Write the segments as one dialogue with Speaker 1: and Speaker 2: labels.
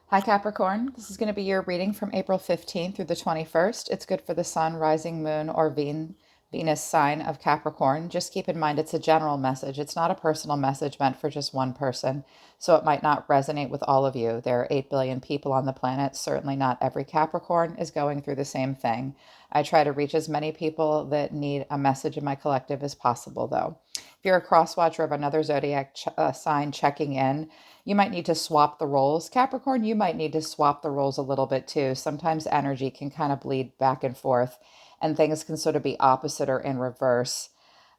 Speaker 1: Hi, Capricorn. This is going to be your reading from April 15th through the 21st. It's good for the sun, rising moon, or Venus sign of Capricorn. Just keep in mind it's a general message. It's not a personal message meant for just one person, so it might not resonate with all of you. There are 8 billion people on the planet. Certainly not every Capricorn is going through the same thing. I try to reach as many people that need a message in my collective as possible, though. If you're a cross watcher of another zodiac sign checking in, you might need to swap the roles. Capricorn, you might need to swap the roles a little bit too. Sometimes energy can kind of bleed back and forth, and things can sort of be opposite or in reverse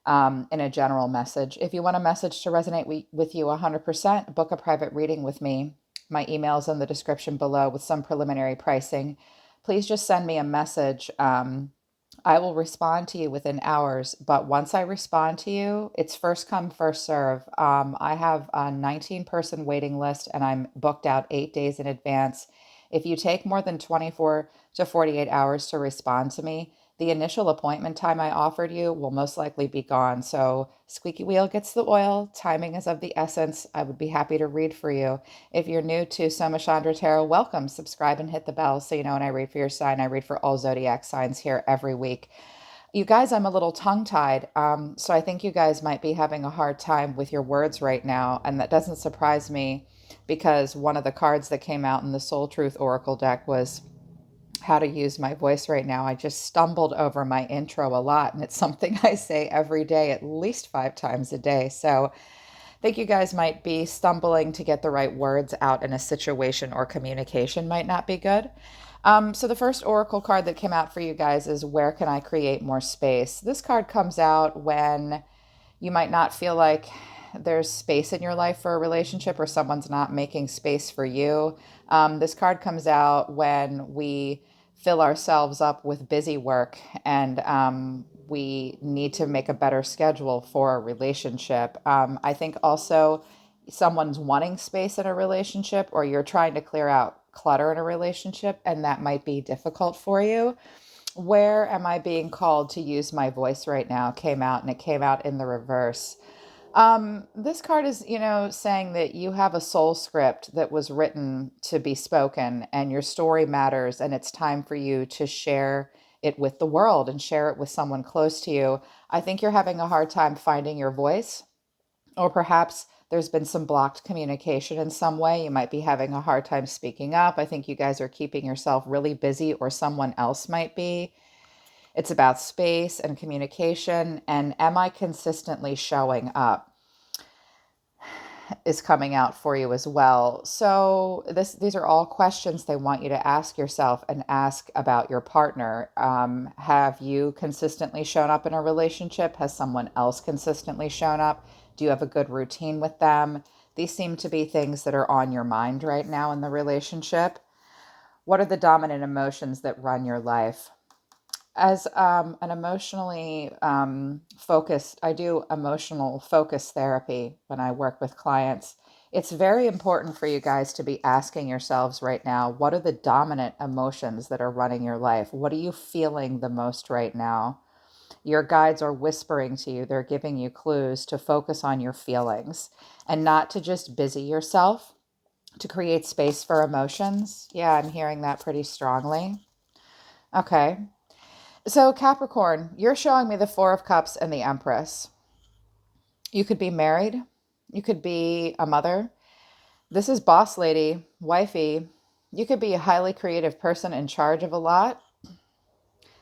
Speaker 1: in a general message. If you want a message to resonate with you 100%, book a private reading with me. My email is in the description below with some preliminary pricing. Please just send me a message. I will respond to you within hours, but once I respond to you, it's first come, first serve. I have a 19-person waiting list and I'm booked out 8 days in advance. If you take more than 24 to 48 hours to respond to me, the initial appointment time I offered you will most likely be gone. So, squeaky wheel gets the oil. Timing is of the essence. I would be happy to read for you. If you're new to Soma Chandra Tarot, welcome. Subscribe and hit the bell so you know when I read for your sign. I read for all zodiac signs here every week. You guys, I'm a little tongue tied. So I think you guys might be having a hard time with your words right now. And that doesn't surprise me because one of the cards that came out in the Soul Truth Oracle deck was how to use my voice right now. I just stumbled over my intro a lot, and it's something I say every day, at least 5 times a day. So I think you guys might be stumbling to get the right words out in a situation, or communication might not be good. So the first oracle card that came out for you guys is Where Can I Create More Space? This card comes out when you might not feel like there's space in your life for a relationship, or someone's not making space for you. This card comes out when we fill ourselves up with busy work and we need to make a better schedule for a relationship. I think also someone's wanting space in a relationship, or you're trying to clear out clutter in a relationship, and that might be difficult for you. Where am I being called to use my voice right now? Came out, and it came out in the reverse. This card is, saying that you have a soul script that was written to be spoken, and your story matters, and it's time for you to share it with the world and share it with someone close to you. I think you're having a hard time finding your voice, or perhaps there's been some blocked communication in some way. You might be having a hard time speaking up. I think you guys are keeping yourself really busy, or someone else might be. It's about space and communication, and am I consistently showing up? Is coming out for you as well. So these are all questions they want you to ask yourself and ask about your partner. Have you consistently shown up in a relationship? Has someone else consistently shown up? Do you have a good routine with them? These seem to be things that are on your mind right now in the relationship. What are the dominant emotions that run your life? As an emotionally focused, I do emotional focus therapy when I work with clients. It's very important for you guys to be asking yourselves right now, what are the dominant emotions that are running your life? What are you feeling the most right now? Your guides are whispering to you, they're giving you clues to focus on your feelings and not to just busy yourself, to create space for emotions. Yeah, I'm hearing that pretty strongly. Okay. So, Capricorn, you're showing me the Four of Cups and the Empress. You could be married. You could be a mother. This is boss lady, wifey. You could be a highly creative person in charge of a lot.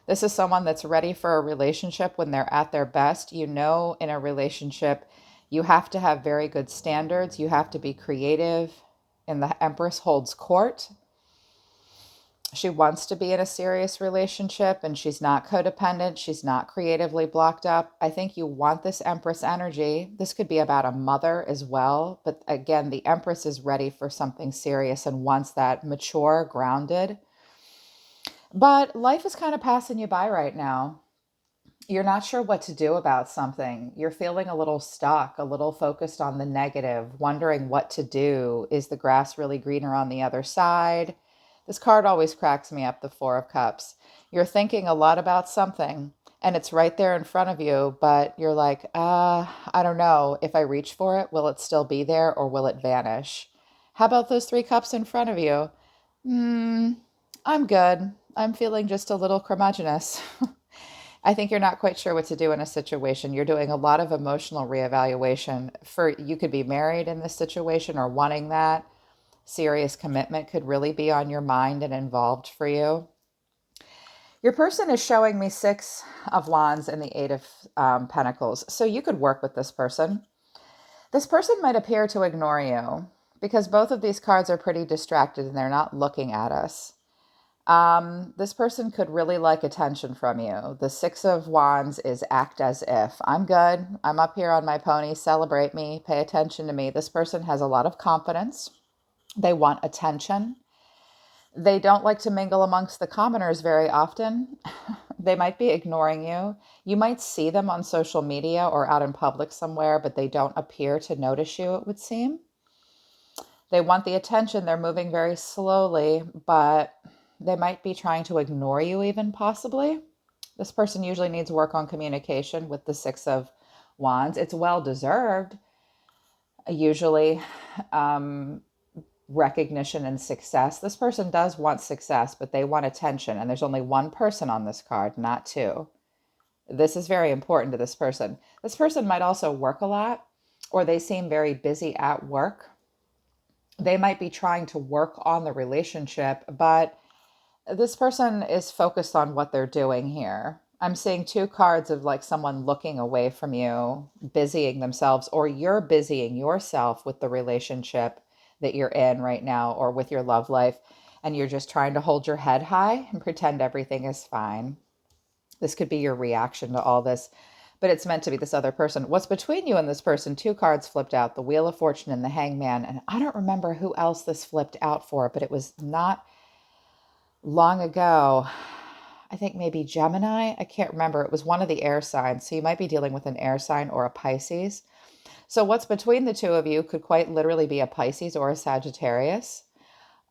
Speaker 1: This is someone that's ready for a relationship when they're at their best. In a relationship, you have to have very good standards. You have to be creative. And the Empress holds court. She wants to be in a serious relationship, and she's not codependent. She's not creatively blocked up. I think you want this Empress energy. This could be about a mother as well. But again, the Empress is ready for something serious and wants that mature, grounded. But life is kind of passing you by right now. You're not sure what to do about something. You're feeling a little stuck, a little focused on the negative, wondering what to do. Is the grass really greener on the other side? This card always cracks me up, the Four of Cups. You're thinking a lot about something and it's right there in front of you, but you're like, I don't know. If I reach for it, will it still be there or will it vanish? How about those three cups in front of you? Hmm, I'm good. I'm feeling just a little curmudgeonous. I think you're not quite sure what to do in a situation. You're doing a lot of emotional reevaluation. For you could be married in this situation or wanting that. Serious commitment could really be on your mind and involved for you. Your person is showing me Six of Wands and the Eight of Pentacles. So you could work with this person. This person might appear to ignore you because both of these cards are pretty distracted and they're not looking at us. This person could really like attention from you. The Six of Wands is act as if. I'm good. I'm up here on my pony. Celebrate me. Pay attention to me. This person has a lot of confidence. They want attention. They don't like to mingle amongst the commoners very often. They might be ignoring you. You might see them on social media or out in public somewhere, but they don't appear to notice you, it would seem. They want the attention. They're moving very slowly, but they might be trying to ignore you even possibly. This person usually needs work on communication with the Six of Wands. It's well deserved, usually. Recognition and success. This person does want success, but they want attention. And there's only one person on this card, not two. This is very important to this person. This person might also work a lot, or they seem very busy at work. They might be trying to work on the relationship, but this person is focused on what they're doing here. I'm seeing two cards of like someone looking away from you, busying themselves, or you're busying yourself with the relationship that you're in right now or with your love life. And you're just trying to hold your head high and pretend everything is fine. This could be your reaction to all this, but it's meant to be this other person. What's between you and this person? Two cards flipped out, the Wheel of Fortune and the Hangman. And I don't remember who else this flipped out for, but it was not long ago. I think maybe Gemini. I can't remember. It was one of the air signs. So you might be dealing with an air sign or a Pisces. So what's between the two of you could quite literally be a Pisces or a Sagittarius,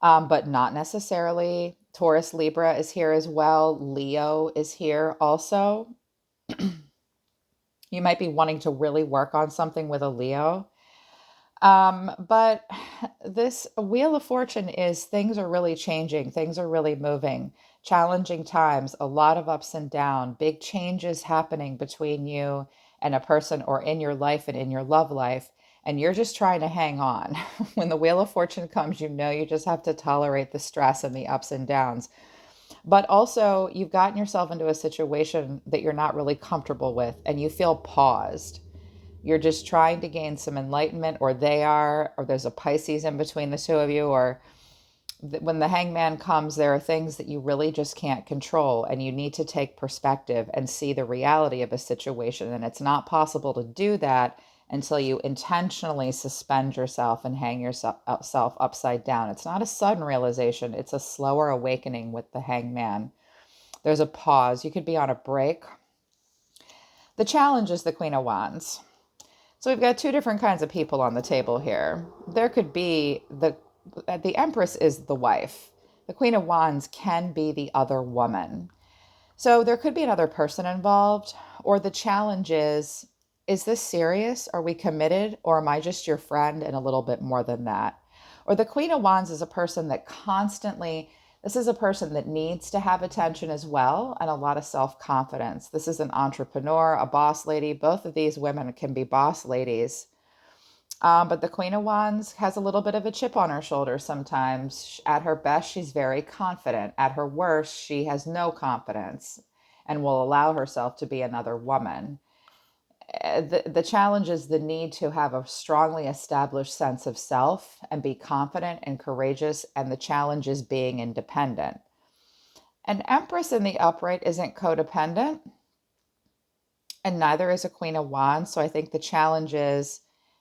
Speaker 1: but not necessarily. Taurus, Libra is here as well. Leo is here also. You might be wanting to really work on something with a Leo. But this Wheel of Fortune is things are really changing, things are really moving, challenging times, a lot of ups and downs, big changes happening between you and a person or in your life and in your love life. And you're just trying to hang on. When the Wheel of Fortune comes, you know you just have to tolerate the stress and the ups and downs. But also, you've gotten yourself into a situation that you're not really comfortable with, and you feel paused. You're just trying to gain some enlightenment, or they are, or there's a Pisces in between the two of you, or when the Hangman comes, there are things that you really just can't control, and you need to take perspective and see the reality of a situation. And it's not possible to do that until you intentionally suspend yourself and hang yourself upside down. It's not a sudden realization, it's a slower awakening with the Hangman. There's a pause. You could be on a break. The challenge is the Queen of Wands. So we've got two different kinds of people on the table here. There could be the Empress is the wife. The Queen of Wands can be the other woman. So there could be another person involved, or the challenge is this serious? Are we committed? Or am I just your friend and a little bit more than that? Or the Queen of Wands is a person that constantly, this is a person that needs to have attention as well and a lot of self-confidence. This is an entrepreneur, a boss lady. Both of these women can be boss ladies. But the Queen of Wands has a little bit of a chip on her shoulder sometimes. At her best, she's very confident. At her worst, she has no confidence and will allow herself to be another woman. The challenge is the need to have a strongly established sense of self and be confident and courageous. And the challenge is being independent. An Empress in the upright isn't codependent, and neither is a Queen of Wands. So I think the challenge is,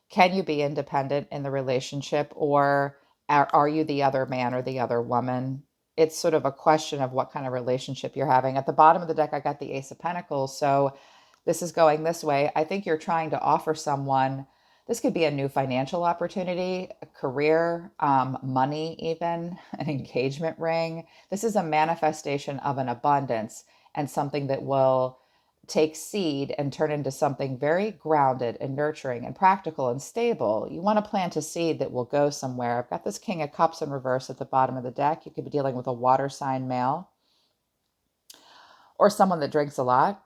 Speaker 1: can you be independent in the relationship, or are you the other man or the other woman? It's sort of a question of what kind of relationship you're having. At the bottom of the deck, I got the Ace of Pentacles. So this is going this way. I think you're trying to offer someone, this could be a new financial opportunity, a career, money, even an engagement ring. This is a manifestation of an abundance and something that will take seed and turn into something very grounded and nurturing and practical and stable. You want to plant a seed that will go somewhere. I've got this King of Cups in reverse at the bottom of the deck. You could be dealing with a water sign male or someone that drinks a lot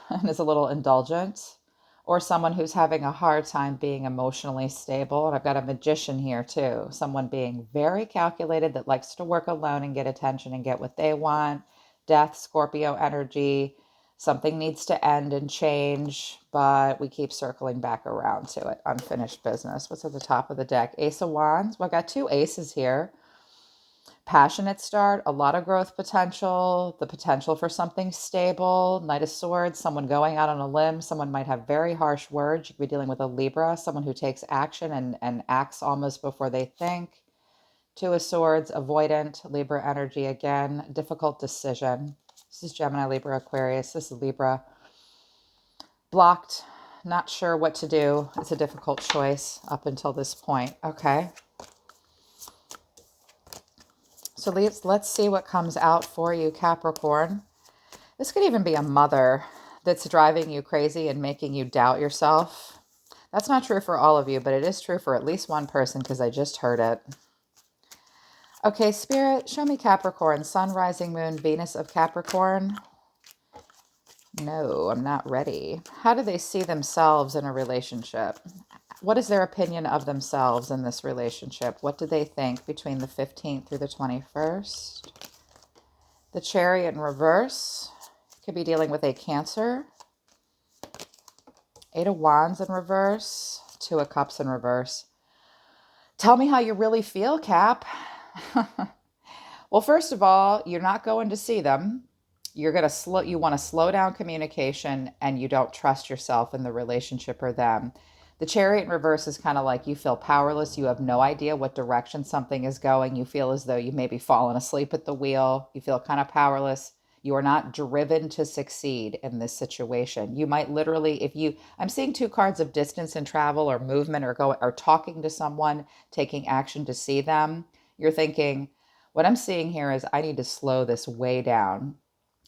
Speaker 1: and is a little indulgent, or someone who's having a hard time being emotionally stable. And I've got a Magician here too, someone being very calculated that likes to work alone and get attention and get what they want. Death, Scorpio energy. Something needs to end and change, but we keep circling back around to it. Unfinished business. What's at the top of the deck? Ace of Wands. Well, I've got two aces here. Passionate start, a lot of growth potential, the potential for something stable. Knight of Swords, someone going out on a limb. Someone might have very harsh words. You could be dealing with a Libra, someone who takes action and acts almost before they think. Two of Swords, avoidant, Libra energy again. Difficult decision. This is Gemini, Libra, Aquarius. This is Libra. Blocked, not sure what to do. It's a difficult choice up until this point. Okay. So let's see what comes out for you, Capricorn. This could even be a mother that's driving you crazy and making you doubt yourself. That's not true for all of you, but it is true for at least one person because I just heard it. Okay, Spirit, show me Capricorn, Sun, Rising, Moon, Venus of Capricorn. No, I'm not ready. How do they see themselves in a relationship? What is their opinion of themselves in this relationship? What do they think between the 15th through the 21st? The Chariot in reverse. Could be dealing with a Cancer. Eight of Wands in reverse. Two of Cups in reverse. Tell me how you really feel, Cap. Well, first of all, you're not going to see them. You want to slow down communication, and you don't trust yourself in the relationship or them. The Chariot in reverse is kind of like you feel powerless. You have no idea what direction something is going. You feel as though you maybe fallen asleep at the wheel. You feel kind of powerless. You are not driven to succeed in this situation. You might literally, I'm seeing two cards of distance and travel or movement or talking to someone, taking action to see them. You're thinking, what I'm seeing here is I need to slow this way down.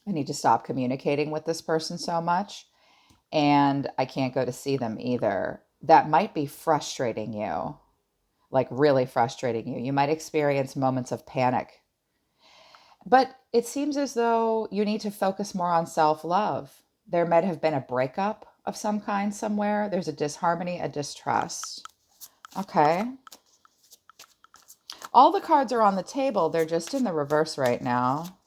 Speaker 1: I need to stop communicating with this person so much. And I can't go to see them either. That might be frustrating you, like really frustrating you. You might experience moments of panic. But it seems as though you need to focus more on self-love. There might have been a breakup of some kind somewhere. There's a disharmony, a distrust. Okay. All the cards are on the table. They're just in the reverse right now.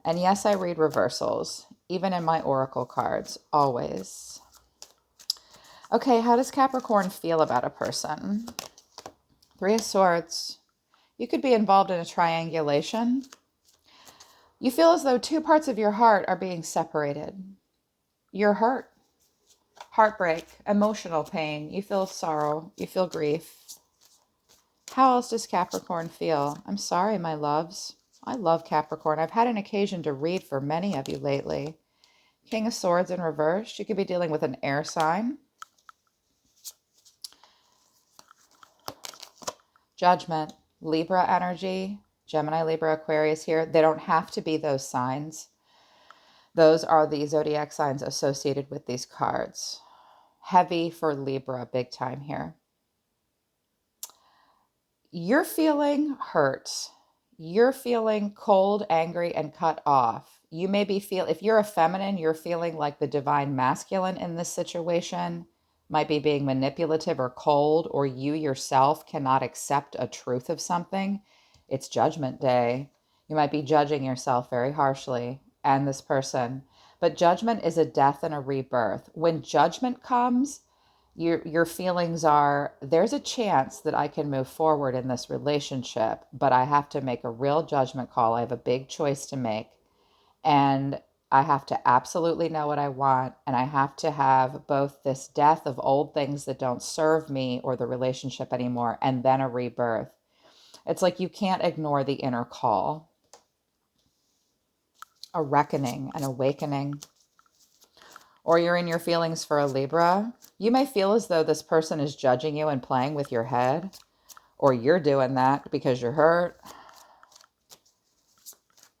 Speaker 1: And yes, I read reversals, even in my oracle cards, always. Okay, how does Capricorn feel about a person? Three of Swords. You could be involved in a triangulation. You feel as though two parts of your heart are being separated. You're hurt, heartbreak, emotional pain. You feel sorrow. You feel grief. How else does Capricorn feel? I'm sorry, my loves. I love Capricorn. I've had an occasion to read for many of you lately. King of Swords in reverse. You could be dealing with an air sign. Judgment, Libra energy, Gemini, Libra, Aquarius here. They don't have to be those signs. Those are the zodiac signs associated with these cards. Heavy for Libra, big time here. You're feeling hurt. You're feeling cold, angry, and cut off. You maybe if you're a feminine, you're feeling like the divine masculine in this situation. Might be being manipulative or cold, or you yourself cannot accept a truth of something. It's Judgment Day. You might be judging yourself very harshly and this person. But judgment is a death and a rebirth. When judgment comes, your feelings are, there's a chance that I can move forward in this relationship, but I have to make a real judgment call. I have a big choice to make. And I have to absolutely know what I want, and I have to have both this death of old things that don't serve me or the relationship anymore, and then a rebirth. It's like you can't ignore the inner call. A reckoning, an awakening. Or you're in your feelings for a Libra. You may feel as though this person is judging you and playing with your head, or you're doing that because you're hurt.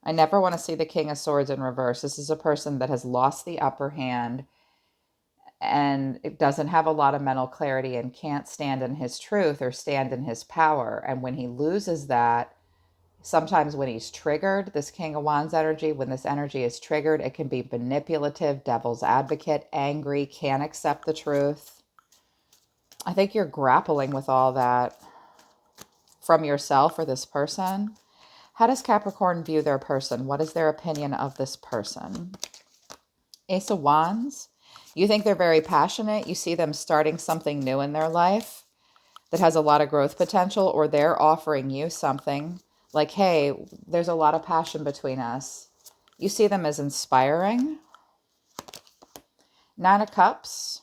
Speaker 1: I never want to see the King of Swords in reverse. This is a person that has lost the upper hand and it doesn't have a lot of mental clarity and can't stand in his truth or stand in his power. And when he loses that, sometimes when he's triggered, this King of Wands energy, when this energy is triggered, it can be manipulative, devil's advocate, angry, can't accept the truth. I think you're grappling with all that from yourself or this person. How does Capricorn view their person? What is their opinion of this person? Ace of Wands. You think they're very passionate. You see them starting something new in their life that has a lot of growth potential, or they're offering you something like, hey, there's a lot of passion between us. You see them as inspiring. Nine of Cups.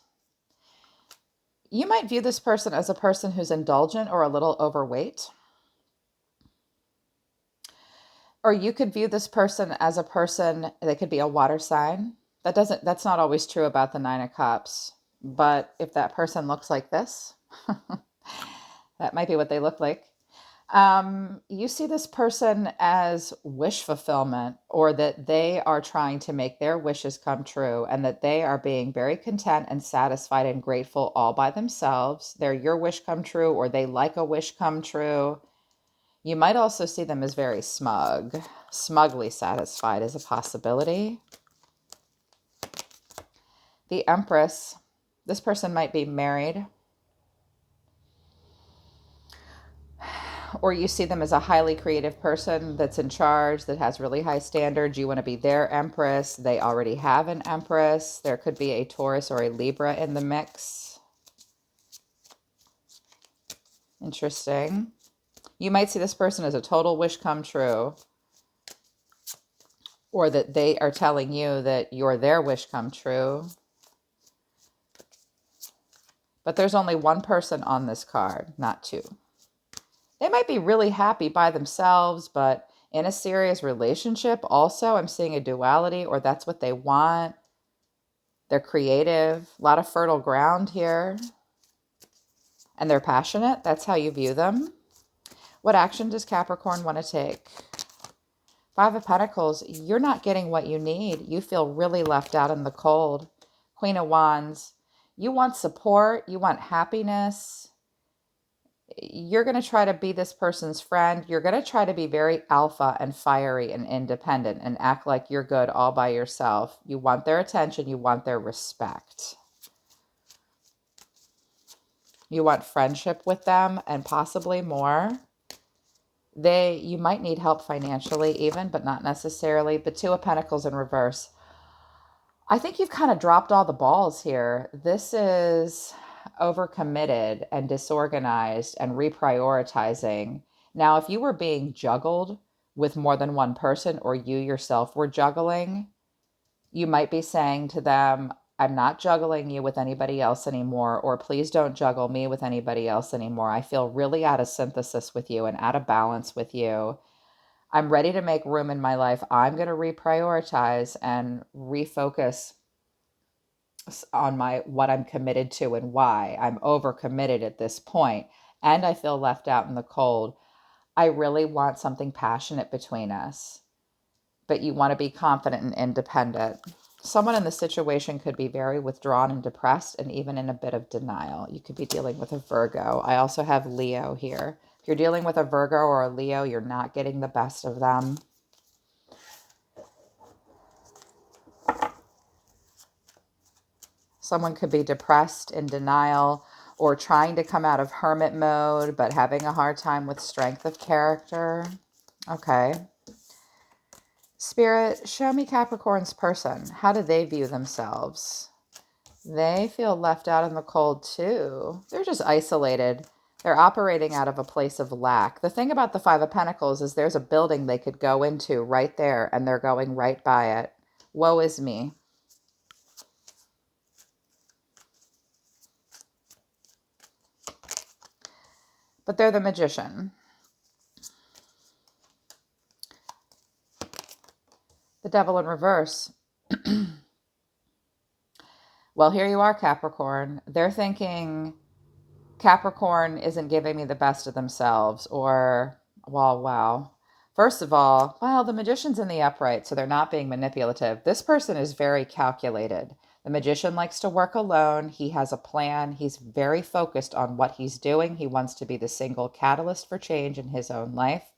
Speaker 1: You might view this person as a person who's indulgent or a little overweight. Or you could view this person as a person that could be a water sign. That's not always true about the Nine of Cups. But if that person looks like this, that might be what they look like. You see this person as wish fulfillment, or that they are trying to make their wishes come true and that they are being very content and satisfied and grateful all by themselves. They're your wish come true, or they like a wish come true. You might also see them as very smug. Smugly satisfied is a possibility. The Empress. This person might be married. Or you see them as a highly creative person that's in charge, that has really high standards. You want to be their Empress. They already have an Empress. There could be a Taurus or a Libra in the mix. Interesting. You might see this person as a total wish come true, or that they are telling you that you're their wish come true. But there's only one person on this card, not two. They might be really happy by themselves, but in a serious relationship also, I'm seeing a duality, or that's what they want. They're creative, a lot of fertile ground here. And they're passionate. That's how you view them. What action does Capricorn want to take? Five of Pentacles, you're not getting what you need. You feel really left out in the cold. Queen of Wands, you want support. You want happiness. You're going to try to be this person's friend. You're going to try to be very alpha and fiery and independent and act like you're good all by yourself. You want their attention. You want their respect. You want friendship with them and possibly more. You might need help financially even, but not necessarily. But Two of Pentacles in reverse. I think you've kind of dropped all the balls here. This is overcommitted and disorganized and reprioritizing. Now, if you were being juggled with more than one person, or you yourself were juggling, you might be saying to them, I'm not juggling you with anybody else anymore, or please don't juggle me with anybody else anymore. I feel really out of synthesis with you and out of balance with you. I'm ready to make room in my life. I'm going to reprioritize and refocus on what I'm committed to and why. I'm overcommitted at this point, and I feel left out in the cold. I really want something passionate between us, but you want to be confident and independent. Someone in the situation could be very withdrawn and depressed and even in a bit of denial. You could be dealing with a Virgo. I also have Leo here. If you're dealing with a Virgo or a Leo, you're not getting the best of them. Someone could be depressed, in denial, or trying to come out of hermit mode, but having a hard time with strength of character. Okay. Spirit, show me Capricorn's person. How do they view themselves? They feel left out in the cold too. They're just isolated. They're operating out of a place of lack. The thing about the Five of Pentacles is there's a building they could go into right there, and they're going right by it. Woe is me. But they're the Magician. The Devil in reverse. Well, here you are, Capricorn. They're thinking Capricorn isn't giving me the best of themselves, or, well, wow. First of all, well, the magician's in the upright, so they're not being manipulative. This person is very calculated. The magician likes to work alone. He has a plan. He's very focused on what he's doing. He wants to be the single catalyst for change in his own life.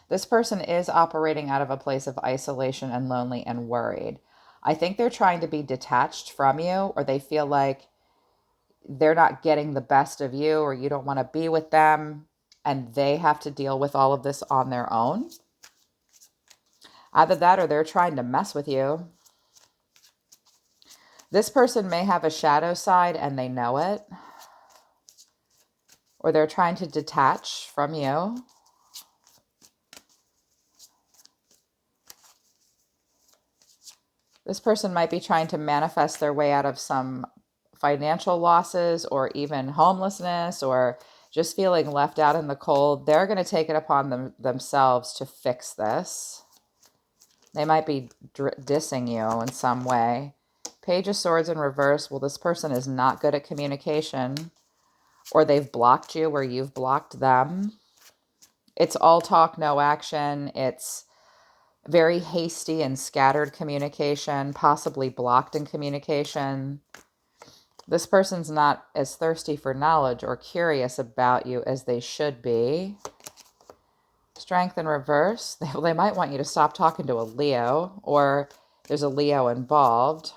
Speaker 1: This person is operating out of a place of isolation and lonely and worried. I think they're trying to be detached from you, or they feel like they're not getting the best of you, or you don't want to be with them, and they have to deal with all of this on their own. Either that or they're trying to mess with you. This person may have a shadow side and they know it, or they're trying to detach from you. This person might be trying to manifest their way out of some financial losses or even homelessness or just feeling left out in the cold. They're going to take it upon themselves to fix this. They might be dissing you in some way. Page of Swords in reverse. Well, this person is not good at communication, or they've blocked you where you've blocked them. It's all talk, no action. It's very hasty and scattered communication, possibly blocked in communication. This person's not as thirsty for knowledge or curious about you as they should be. Strength in reverse. They might want you to stop talking to a Leo, or there's a Leo involved.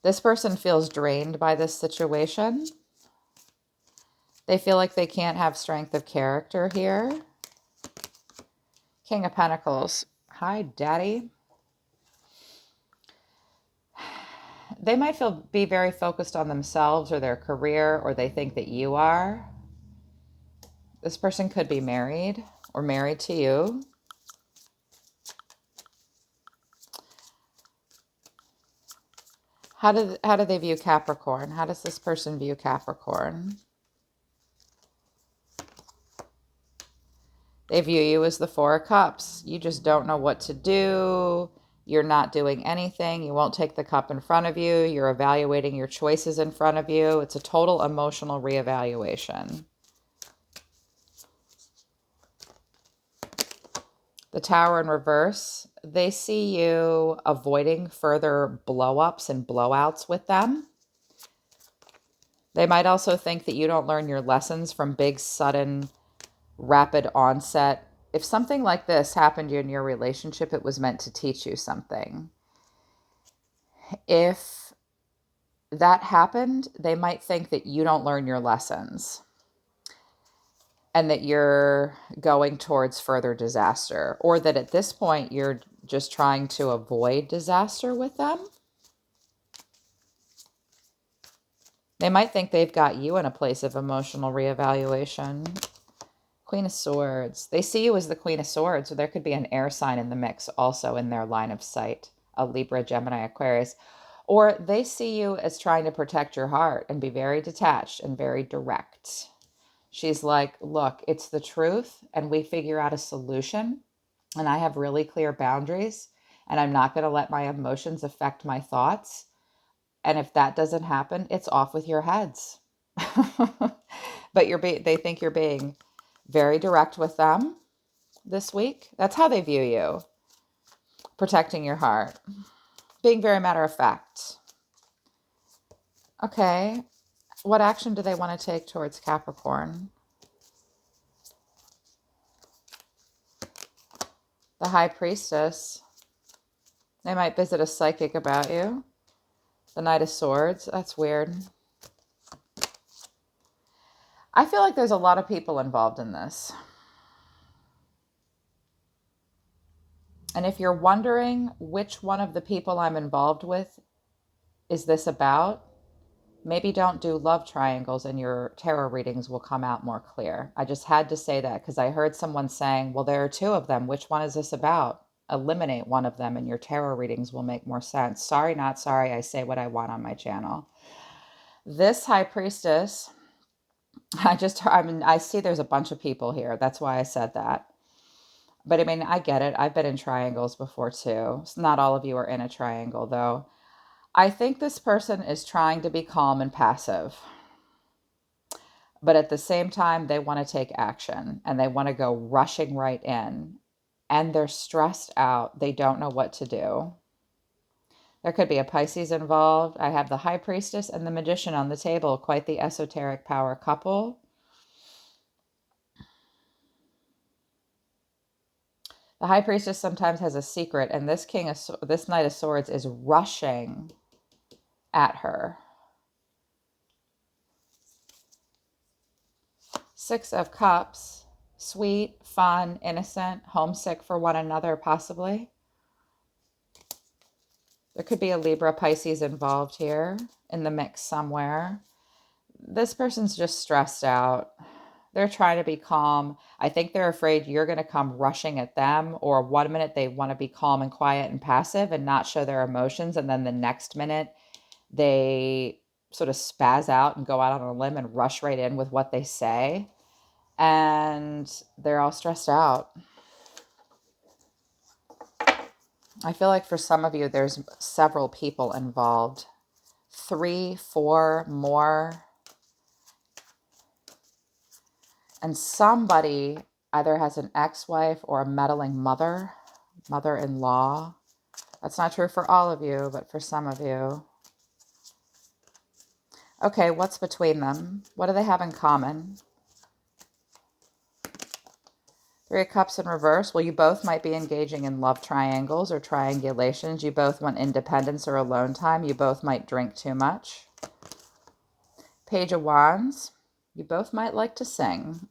Speaker 1: This person feels drained by this situation. They feel like they can't have strength of character here. King of Pentacles. Hi, Daddy. They might be very focused on themselves or their career, or they think that you are. This person could be married or married to you. How do they view Capricorn? How does this person view Capricorn? They view you as the Four of Cups. You just don't know what to do. You're not doing anything. You won't take the cup in front of you. You're evaluating your choices in front of you. It's a total emotional reevaluation. The Tower in reverse. They see you avoiding further blow-ups and blowouts with them. They might also think that you don't learn your lessons from big, sudden, rapid onset. If something like this happened in your relationship, it was meant to teach you something. If that happened, they might think that you don't learn your lessons and that you're going towards further disaster, or that at this point you're just trying to avoid disaster with them. They might think they've got you in a place of emotional reevaluation. Queen of Swords. They see you as the Queen of Swords, so there could be an air sign in the mix also in their line of sight. A Libra, Gemini, Aquarius. Or they see you as trying to protect your heart and be very detached and very direct. She's like, look, it's the truth, and we figure out a solution, and I have really clear boundaries, and I'm not going to let my emotions affect my thoughts. And if that doesn't happen, it's off with your heads. But they think you're being very direct with them this week. That's how they view you. Protecting your heart. Being very matter of fact. Okay. What action do they want to take towards Capricorn? The High Priestess. They might visit a psychic about you. The Knight of Swords. That's weird. I feel like there's a lot of people involved in this. And if you're wondering which one of the people I'm involved with is this about, maybe don't do love triangles and your tarot readings will come out more clear. I just had to say that because I heard someone saying, well, there are two of them. Which one is this about? Eliminate one of them and your tarot readings will make more sense. Sorry, not sorry. I say what I want on my channel. This High Priestess, I see there's a bunch of people here. That's why I said that. But I mean, I get it. I've been in triangles before too. Not all of you are in a triangle though. I think this person is trying to be calm and passive. But at the same time, they want to take action and they want to go rushing right in. And they're stressed out. They don't know what to do. There could be a Pisces involved. I have the High Priestess and the Magician on the table. Quite the esoteric power couple. The High Priestess sometimes has a secret, and this this Knight of Swords is rushing at her. Six of Cups. Sweet, fun, innocent, homesick for one another, possibly. There could be a Libra Pisces involved here in the mix somewhere. This person's just stressed out. They're trying to be calm. I think they're afraid you're going to come rushing at them, or 1 minute they want to be calm and quiet and passive and not show their emotions, and then the next minute they sort of spaz out and go out on a limb and rush right in with what they say. And they're all stressed out. I feel like for some of you, there's several people involved. 3, 4 more. And somebody either has an ex-wife or a meddling mother, mother-in-law. That's not true for all of you, but for some of you. Okay, what's between them? What do they have in common? 3 of Cups in reverse. Well, you both might be engaging in love triangles or triangulations. You both want independence or alone time. You both might drink too much. Page of Wands. You both might like to sing.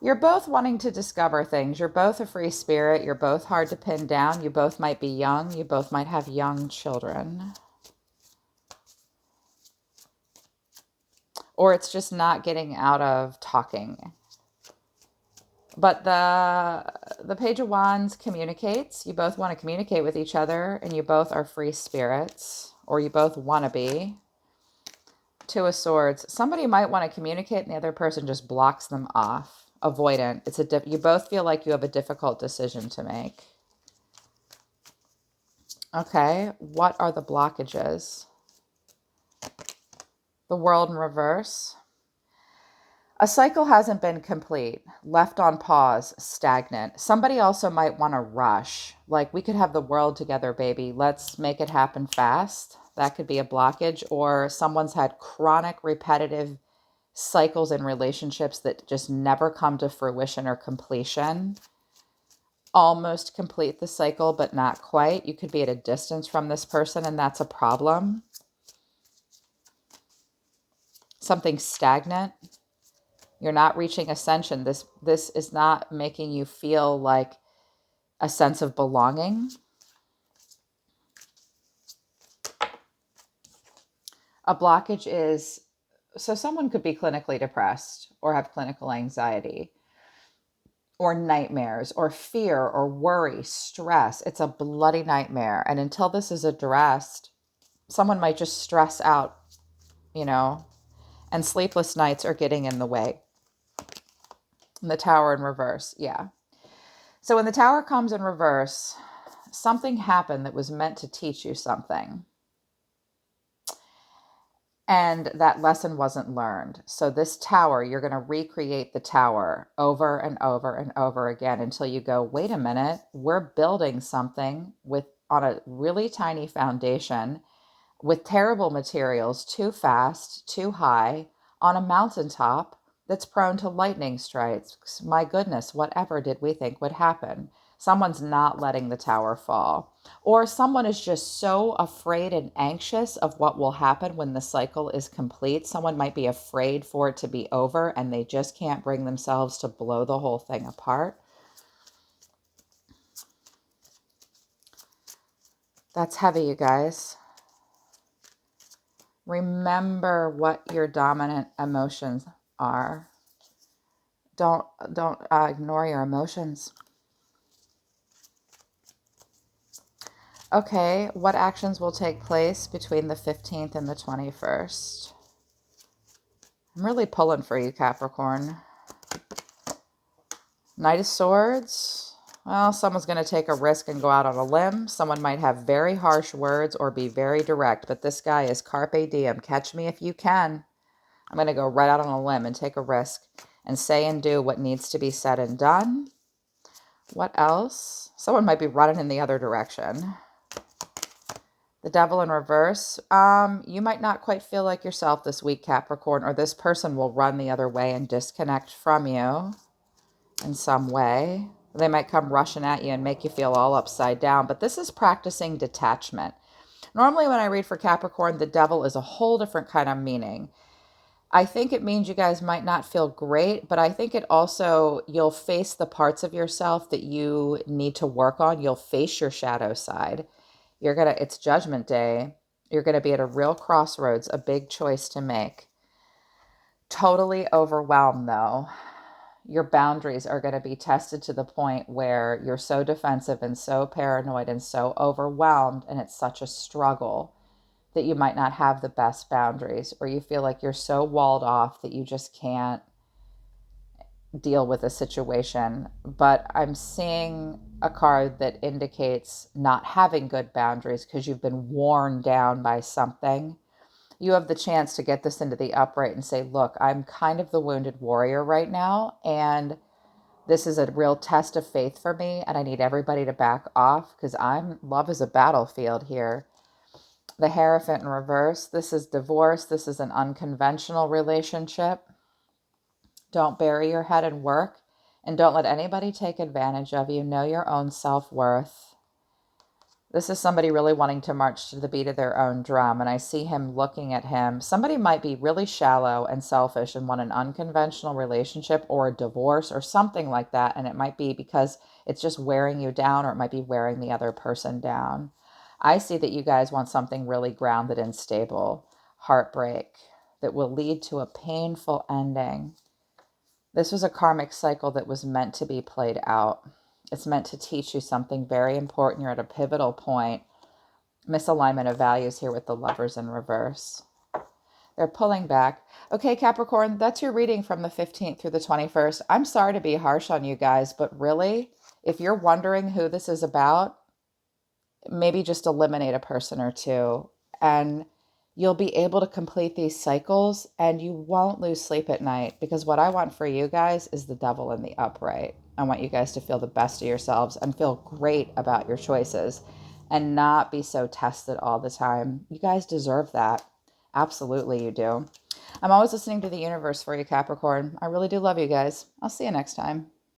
Speaker 1: You're both wanting to discover things. You're both a free spirit. You're both hard to pin down. You both might be young. You both might have young children. Or it's just not getting out of talking. But the Page of Wands communicates. You both want to communicate with each other, and you both are free spirits, or you both want to be. 2 of Swords. Somebody might want to communicate, and the other person just blocks them off. Avoidant. You both feel like you have a difficult decision to make. Okay, what are the blockages? The World in reverse. A cycle hasn't been complete, left on pause, stagnant. Somebody also might want to rush. Like, we could have the world together, baby. Let's make it happen fast. That could be a blockage. Or someone's had chronic, repetitive cycles in relationships that just never come to fruition or completion. Almost complete the cycle, but not quite. You could be at a distance from this person, and that's a problem. Something stagnant. You're not reaching ascension. This is not making you feel like a sense of belonging. A blockage is, so someone could be clinically depressed or have clinical anxiety or nightmares or fear or worry, stress. It's a bloody nightmare. And until this is addressed, someone might just stress out, and sleepless nights are getting in the way. And the Tower in reverse, yeah. So when the Tower comes in reverse, something happened that was meant to teach you something. And that lesson wasn't learned. So this Tower, you're going to recreate the Tower over and over and over again until you go, wait a minute, we're building something on a really tiny foundation with terrible materials, too fast, too high, on a mountaintop that's prone to lightning strikes. My goodness, whatever did we think would happen? Someone's not letting the tower fall. Or someone is just so afraid and anxious of what will happen when the cycle is complete. Someone might be afraid for it to be over, and they just can't bring themselves to blow the whole thing apart. That's heavy, you guys. Remember what your dominant emotions are. Don't ignore your emotions. Okay, what actions will take place between the 15th and the 21st? I'm really pulling for you, Capricorn. Knight of Swords. Well, someone's going to take a risk and go out on a limb. Someone might have very harsh words or be very direct, but this guy is carpe diem. Catch me if you can. I'm going to go right out on a limb and take a risk and say and do what needs to be said and done. What else? Someone might be running in the other direction. The Devil in reverse. You might not quite feel like yourself this week, Capricorn, or this person will run the other way and disconnect from you in some way. They might come rushing at you and make you feel all upside down, but this is practicing detachment. Normally when I read for Capricorn, the devil is a whole different kind of meaning. I think it means you guys might not feel great, but I think it also, you'll face the parts of yourself that you need to work on. You'll face your shadow side. It's Judgment Day. You're going to be at a real crossroads, a big choice to make. Totally overwhelmed though. Your boundaries are going to be tested to the point where you're so defensive and so paranoid and so overwhelmed, and it's such a struggle that you might not have the best boundaries, or you feel like you're so walled off that you just can't deal with a situation. But I'm seeing a card that indicates not having good boundaries because you've been worn down by something. You have the chance to get this into the upright and say, look, I'm kind of the wounded warrior right now, and this is a real test of faith for me, and I need everybody to back off because love is a battlefield here. The Hierophant in reverse. This is divorce. This is an unconventional relationship. Don't bury your head in work, and don't let anybody take advantage of you. Know your own self-worth. This is somebody really wanting to march to the beat of their own drum, and I see him looking at him. Somebody might be really shallow and selfish and want an unconventional relationship or a divorce or something like that, and it might be because it's just wearing you down, or it might be wearing the other person down. I see that you guys want something really grounded and stable. Heartbreak that will lead to a painful ending. This was a karmic cycle that was meant to be played out. It's meant to teach you something very important. You're at a pivotal point. Misalignment of values here with the Lovers in reverse. They're pulling back. Okay, Capricorn, that's your reading from the 15th through the 21st. I'm sorry to be harsh on you guys, but really, if you're wondering who this is about, maybe just eliminate a person or two, and you'll be able to complete these cycles, and you won't lose sleep at night, because what I want for you guys is the devil in the upright. I want you guys to feel the best of yourselves and feel great about your choices and not be so tested all the time. You guys deserve that. Absolutely you do. I'm always listening to the universe for you, Capricorn. I really do love you guys. I'll see you next time.